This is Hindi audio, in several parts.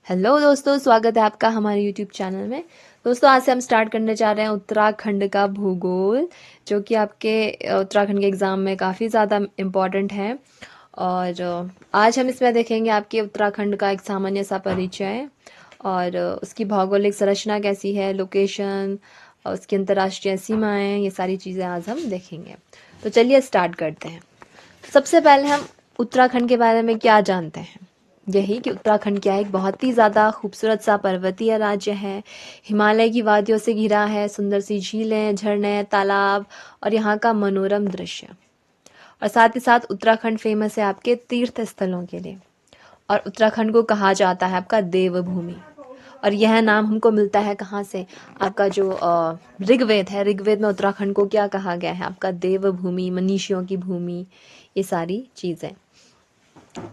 हेलो दोस्तों, स्वागत है आपका हमारे यूट्यूब चैनल में। दोस्तों, आज से हम स्टार्ट करने जा रहे हैं उत्तराखंड का भूगोल, जो कि आपके उत्तराखंड के एग्ज़ाम में काफ़ी ज़्यादा इम्पॉर्टेंट है। और आज हम इसमें देखेंगे आपके उत्तराखंड का एक सामान्य सा परिचय और उसकी भौगोलिक संरचना कैसी है, लोकेशन, उसकी अंतर्राष्ट्रीय सीमाएं, ये सारी चीज़ें आज हम देखेंगे। तो चलिए स्टार्ट करते हैं। सबसे पहले हम उत्तराखंड के बारे में क्या जानते हैं। यही कि उत्तराखंड क्या है, एक बहुत ही ज़्यादा खूबसूरत सा पर्वतीय राज्य है। हिमालय की वादियों से घिरा है, सुंदर सी झीलें, झरने, तालाब और यहाँ का मनोरम दृश्य। और साथ ही साथ उत्तराखंड फेमस है आपके तीर्थ स्थलों के लिए। और उत्तराखंड को कहा जाता है आपका देवभूमि। और यह नाम हमको मिलता है कहाँ से, आपका जो ऋग्वेद है, ऋग्वेद में उत्तराखंड को क्या कहा गया है, आपका देवभूमि, मनीषियों की भूमि, ये सारी चीज़ें।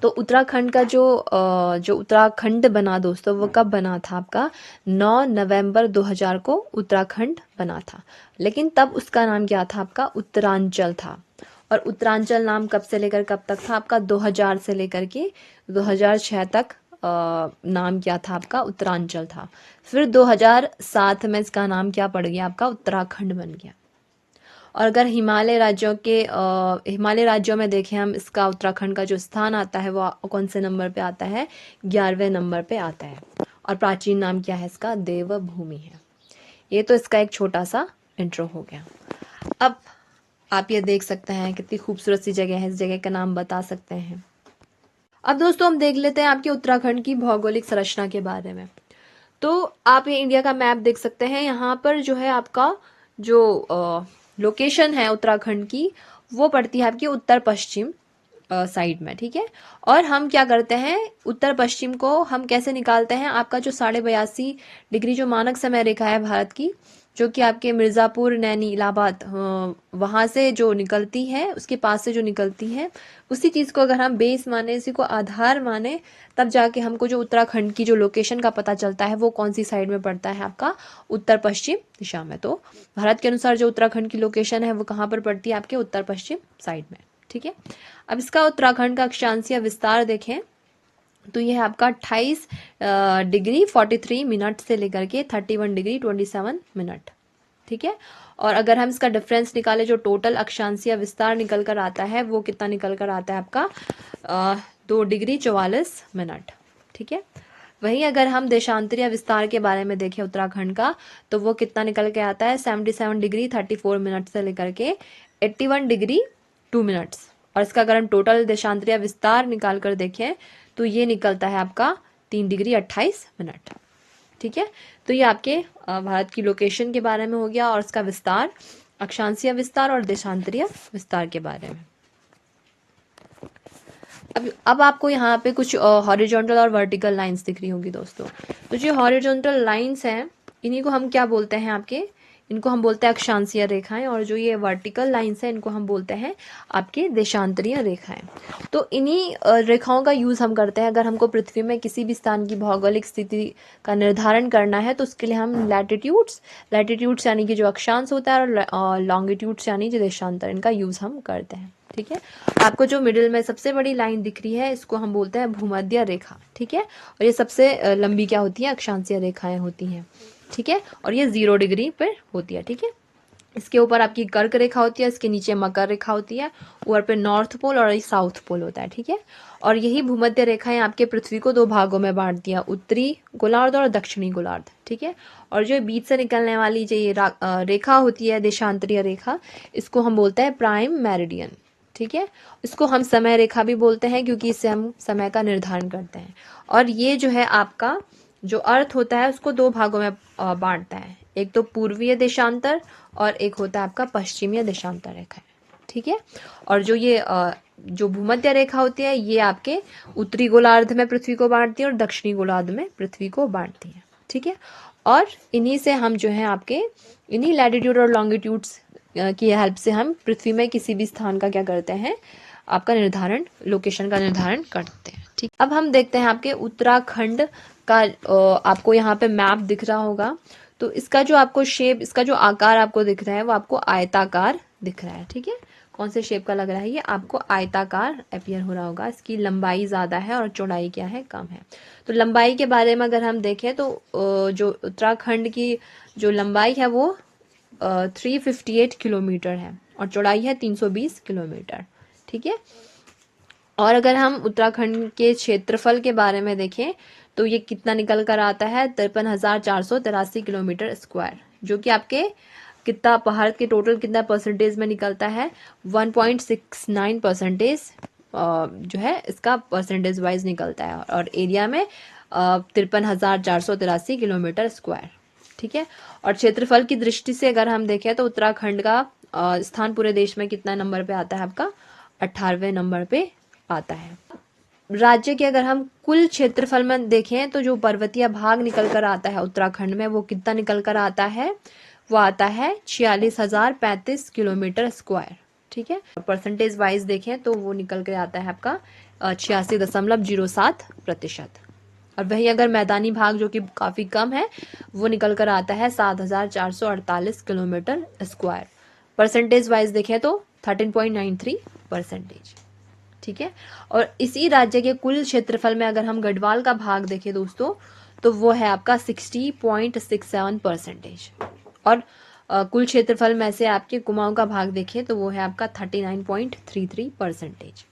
तो उत्तराखंड का जो उत्तराखंड बना दोस्तों, वो कब बना था, आपका 9 नवंबर 2000 को उत्तराखंड बना था। लेकिन तब उसका नाम क्या था, आपका उत्तरांचल था। और उत्तरांचल नाम कब से लेकर कब तक था, आपका 2000 से लेकर के 2006 तक नाम क्या था, आपका उत्तरांचल था। फिर 2007 में इसका नाम क्या पड़ गया, आपका उत्तराखंड बन गया। और अगर हिमालय राज्यों में देखें हम, इसका उत्तराखंड का जो स्थान आता है वो कौन से नंबर पे आता है, 11वें नंबर पे आता है। और प्राचीन नाम क्या है इसका, देवभूमि है। ये तो इसका एक छोटा सा इंट्रो हो गया। अब आप ये देख सकते हैं कितनी खूबसूरत सी जगह है, इस जगह का नाम बता सकते हैं। अब दोस्तों हम देख लेते हैं आपके उत्तराखंड की भौगोलिक संरचना के बारे में। तो आप ये इंडिया का मैप देख सकते हैं। यहाँ पर जो है आपका जो लोकेशन है उत्तराखंड की, वो पड़ती है आपकी उत्तर पश्चिम साइड में, ठीक है। और हम क्या करते हैं, उत्तर पश्चिम को हम कैसे निकालते हैं, आपका जो 82.5 डिग्री जो मानक समय रेखा है भारत की, जो कि आपके मिर्ज़ापुर, नैनी, इलाहाबाद, वहाँ से जो निकलती है, उसके पास से जो निकलती है, उसी चीज़ को अगर हम बेस माने, इसी को आधार माने, तब जाके हमको जो उत्तराखंड की जो लोकेशन का पता चलता है वो कौन सी साइड में पड़ता है, आपका उत्तर पश्चिम दिशा में। तो भारत के अनुसार जो उत्तराखंड की लोकेशन है वो कहाँ पर पड़ती है, आपके उत्तर पश्चिम साइड में, ठीक है। अब इसका उत्तराखंड का अक्षांशीय विस्तार देखें तो यह है आपका 28 डिग्री 43 मिनट से लेकर के 31 डिग्री 27 मिनट, ठीक है। और अगर हम इसका डिफरेंस निकालें, जो टोटल अक्षांशीय विस्तार निकल कर आता है वो कितना निकल कर आता है, आपका 2 डिग्री 44 मिनट, ठीक है। वहीं अगर हम देशांतरीय विस्तार के बारे में देखें उत्तराखंड का, तो वो कितना निकल के आता है, 77 डिग्री 34 मिनट से लेकर के 81 डिग्री 2 मिनट्स। और इसका अगर हम टोटल देशांतरीय विस्तार निकाल कर देखें तो ये निकलता है आपका 3 डिग्री 28 मिनट, ठीक है। तो ये आपके भारत की लोकेशन के बारे में हो गया, और इसका विस्तार, अक्षांशीय विस्तार और देशांतरीय विस्तार के बारे में। अब आपको यहाँ पे कुछ हॉरिजॉन्टल और वर्टिकल लाइंस दिख रही होंगी दोस्तों। तो जो हॉरिजॉन्टल लाइंस हैं, इन्हीं को हम क्या बोलते हैं, आपके इनको हम बोलते हैं अक्षांशीय रेखाएं। और जो ये वर्टिकल लाइंस हैं, इनको हम बोलते हैं आपके देशांतरीय रेखाएं। तो इन्हीं रेखाओं का यूज़ हम करते हैं अगर हमको पृथ्वी में किसी भी स्थान की भौगोलिक स्थिति का निर्धारण करना है, तो उसके लिए हम लैटिट्यूड्स यानी कि जो अक्षांश होता है, और लॉन्गिट्यूड्स यानी जो देशांतर, इनका यूज़ हम करते हैं, ठीक है। आपको जो मिडिल में सबसे बड़ी लाइन दिख रही है, इसको हम बोलते हैं भूमध्य रेखा, ठीक है। और ये सबसे लंबी क्या होती है, अक्षांशीय रेखाएं होती हैं, ठीक है। और ये 0 डिग्री पर होती है, ठीक है। इसके ऊपर आपकी कर्क रेखा होती है, इसके नीचे मकर रेखा होती है, ऊपर पे नॉर्थ पोल और साउथ पोल होता है, ठीक है। और यही भूमध्य रेखाएं आपके पृथ्वी को 2 भागों में बांटती है, उत्तरी गोलार्ध और दक्षिणी गोलार्ध, ठीक है। और जो बीच से निकलने वाली जो ये रेखा होती है, देशांतरीय रेखा, इसको हम बोलते हैं प्राइम मेरिडियन, ठीक है। इसको हम समय रेखा भी बोलते हैं, क्योंकि इससे हम समय का निर्धारण करते हैं। और ये जो है आपका जो अर्थ होता है, उसको 2 भागों में बांटता है, एक तो पूर्वीय देशांतर और एक होता है आपका पश्चिमीय देशांतर रेखा, ठीक है। और जो ये जो भूमध्य रेखा होती है, ये आपके उत्तरी गोलार्ध में पृथ्वी को बांटती है और दक्षिणी गोलार्ध में पृथ्वी को बांटती है, ठीक है। और इन्हीं से हम जो है आपके इन्हीं लैटिट्यूड और लॉन्गिट्यूड्स की हेल्प से हम पृथ्वी में किसी भी स्थान का क्या करते हैं, आपका निर्धारण, लोकेशन का निर्धारण करते हैं, ठीक। अब हम देखते हैं आपके उत्तराखंड का, आपको यहाँ पे मैप दिख रहा होगा। तो इसका जो आपको शेप, इसका जो आकार आपको दिख रहा है, वो आपको आयताकार दिख रहा है, ठीक है। कौन से शेप का लग रहा है, ये आपको आयताकार अपीयर हो रहा होगा। इसकी लंबाई ज़्यादा है और चौड़ाई क्या है, कम है। तो लंबाई के बारे में अगर हम देखें तो जो उत्तराखंड की जो लंबाई है वो 358 किलोमीटर है और चौड़ाई है 320 किलोमीटर। ठीक है। और अगर हम उत्तराखंड के क्षेत्रफल के बारे में देखें तो ये कितना निकल कर आता है, 53,483 किलोमीटर स्क्वायर, जो कि आपके कितना भारत के टोटल कितना परसेंटेज में निकलता है, 1.69% जो है इसका परसेंटेज वाइज निकलता है और एरिया में 53,483 किलोमीटर स्क्वायर। ठीक है। और क्षेत्रफल की दृष्टि से अगर हम देखें तो उत्तराखंड का स्थान पूरे देश में कितना नंबर पे आता है, आपका 18वें नंबर पे आता है। राज्य के अगर हम कुल क्षेत्रफल में देखें तो जो पर्वतीय भाग निकल कर आता है उत्तराखंड में, वो कितना निकल कर आता है, वो आता है 46,035 किलोमीटर स्क्वायर। ठीक है। परसेंटेज वाइज देखें तो वो निकल कर आता है आपका 86.07%। और वही अगर मैदानी भाग जो कि काफी कम है, वो निकल कर आता है 7,448 किलोमीटर स्क्वायर। परसेंटेज वाइज देखें तो 13.93%। ठीक है। और इसी राज्य के कुल क्षेत्रफल में अगर हम गढ़वाल का भाग देखें दोस्तों, तो वो है आपका 60.67%। और कुल क्षेत्रफल में से आपके कुमाऊं का भाग देखें तो वो है आपका 39.33%।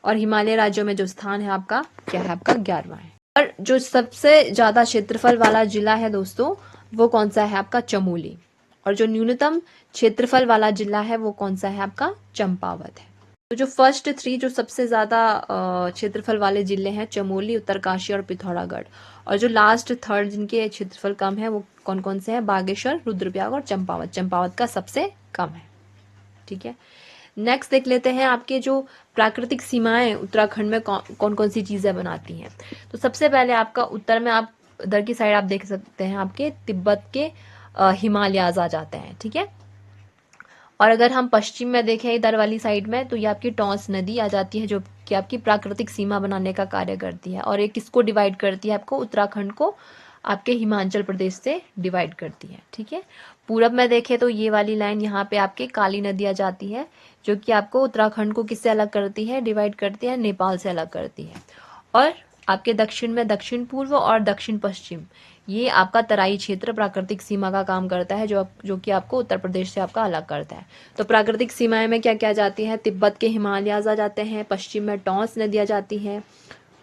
और हिमालय राज्यों में जो स्थान है आपका क्या है, आपका 11वां है। और जो सबसे ज्यादा क्षेत्रफल वाला जिला है दोस्तों, वो कौन सा है, आपका चमोली। और जो न्यूनतम क्षेत्रफल वाला जिला है वो कौन सा है, आपका चंपावत है। तो जो फर्स्ट 3 जो सबसे ज्यादा क्षेत्रफल वाले जिले हैं, चमोली, उत्तरकाशी और पिथौरागढ़। और जो लास्ट 3rd जिनके क्षेत्रफल कम है वो कौन कौन से हैं, बागेश्वर, रुद्रप्रयाग और चंपावत। चंपावत का सबसे कम है। ठीक है। नेक्स्ट देख लेते हैं आपके जो प्राकृतिक सीमाएं उत्तराखंड में कौन कौन सी चीजें बनाती हैं। तो सबसे पहले आपका उत्तर में आप इधर की साइड आप देख सकते हैं, आपके तिब्बत के हिमालयाज आ जाते हैं। ठीक है। और अगर हम पश्चिम में देखें इधर वाली साइड में, तो ये आपकी टॉन्स नदी आ जाती है, जो कि आपकी प्राकृतिक सीमा बनाने का कार्य करती है। और ये किसको डिवाइड करती है, आपको उत्तराखंड को आपके हिमाचल प्रदेश से डिवाइड करती है। ठीक है। पूरब में देखें तो ये वाली लाइन यहाँ पे आपके काली नदी आ जाती है, जो कि आपको उत्तराखंड को किससे अलग करती है, डिवाइड करती है, नेपाल से अलग करती है। और आपके दक्षिण में दक्षिण पूर्व और दक्षिण पश्चिम, ये आपका तराई क्षेत्र प्राकृतिक सीमा का काम करता है, जो कि आपको उत्तर प्रदेश से आपका अलग करता है। तो प्राकृतिक सीमाएं में क्या क्या जाती है, तिब्बत के हिमालयाज आ जाते हैं, पश्चिम में टॉन्स नदी आ जाती है,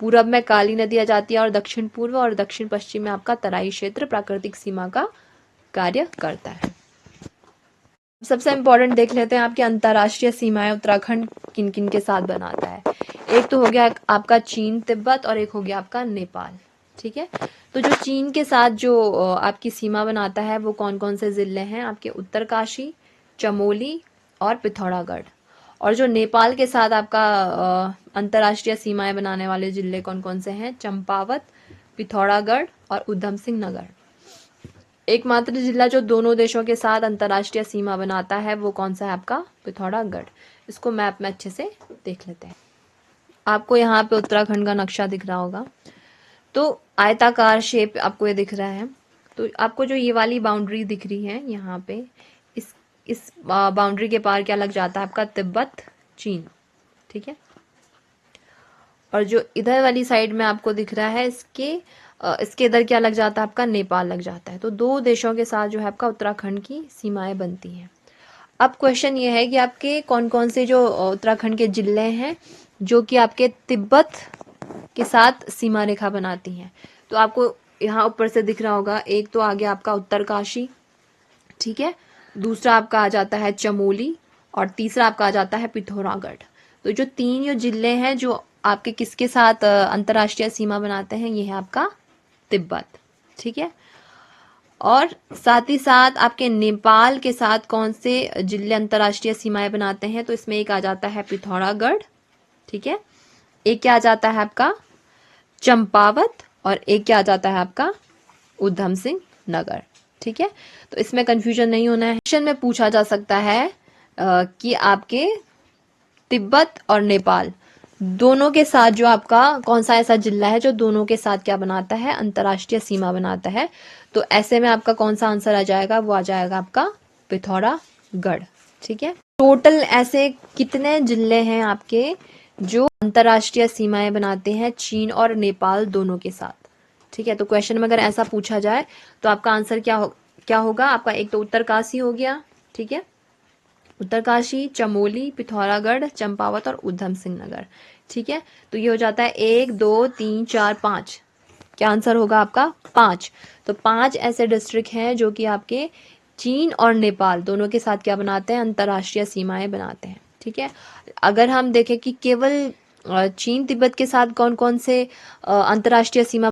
पूरब में काली नदी आ जाती है और दक्षिण पूर्व और दक्षिण पश्चिम में आपका तराई क्षेत्र प्राकृतिक सीमा का कार्य करता है। सबसे इम्पोर्टेंट देख लेते हैं आपकी अंतर्राष्ट्रीय सीमाएं उत्तराखंड किन किन के साथ बनाता है। एक तो हो गया आपका चीन तिब्बत और एक हो गया आपका नेपाल। ठीक है। तो जो चीन के साथ जो आपकी सीमा बनाता है वो कौन कौन से जिले हैं, आपके उत्तरकाशी, चमोली और पिथौरागढ़। और जो नेपाल के साथ आपका अंतर्राष्ट्रीय सीमाएं बनाने वाले जिले कौन कौन से हैं, चंपावत, पिथौरागढ़ और उधम सिंह नगर। एकमात्र जिला जो दोनों देशों के साथ अंतर्राष्ट्रीय सीमा बनाता है वो कौन सा है, आपका पिथौरागढ़। इसको मैप में अच्छे से देख लेते हैं। आपको यहाँ पे उत्तराखंड का नक्शा दिख रहा होगा, तो आयताकार शेप आपको ये दिख रहा है। तो आपको जो ये वाली बाउंड्री दिख रही है यहाँ पे, इस बाउंड्री के पार क्या लग जाता है, आपका तिब्बत, चीन। ठीक है। और जो इधर वाली साइड में आपको दिख रहा है, इसके इधर क्या लग जाता है, आपका नेपाल लग जाता है। तो 2 देशों के साथ जो है आपका उत्तराखंड की सीमाएं बनती हैं। अब क्वेश्चन ये है कि आपके कौन कौन से जो उत्तराखंड के जिले हैं जो कि आपके तिब्बत के साथ सीमा रेखा बनाती हैं। तो आपको यहाँ ऊपर से दिख रहा होगा, एक तो आ गया आपका उत्तरकाशी। ठीक है। दूसरा आपका आ जाता है चमोली और तीसरा आपका आ जाता है पिथौरागढ़। तो जो 3 जिले हैं जो आपके किसके साथ अंतर्राष्ट्रीय सीमा बनाते हैं, ये है आपका तिब्बत। ठीक है। और साथ ही साथ आपके नेपाल के साथ कौन से जिले अंतर्राष्ट्रीय सीमाएं बनाते हैं, तो इसमें एक आ जाता है पिथौरागढ़। ठीक है। एक क्या आ जाता है आपका चंपावत और एक क्या आ जाता है आपका उधम सिंह नगर। ठीक है। तो इसमें कंफ्यूजन नहीं होना है। क्वेश्चन में पूछा जा सकता है कि आपके तिब्बत और नेपाल दोनों के साथ जो आपका कौन सा ऐसा जिला है जो दोनों के साथ क्या बनाता है, अंतर्राष्ट्रीय सीमा बनाता है। तो ऐसे में आपका कौन सा आंसर आ जाएगा, वो आ जाएगा आपका पिथौरागढ़। ठीक है। टोटल ऐसे कितने जिले हैं आपके जो अंतर्राष्ट्रीय सीमाएं बनाते हैं चीन और नेपाल दोनों के साथ? ठीक है, तो क्वेश्चन में अगर ऐसा पूछा जाए तो आपका आंसर क्या होगा? आपका एक तो उत्तरकाशी हो गया, ठीक है, उत्तरकाशी, चमोली, पिथौरागढ़, चंपावत और उधम सिंह नगर। ठीक है, तो ये हो जाता है 1 2 3 4 5। क्या आंसर होगा आपका? 5। तो 5 ऐसे डिस्ट्रिक्ट हैं जो कि आपके चीन और नेपाल दोनों के साथ क्या बनाते हैं? अंतर्राष्ट्रीय सीमाएं बनाते हैं। ठीक है, अगर हम देखें कि केवल चीन तिब्बत के साथ कौन कौन से अंतर्राष्ट्रीय सीमा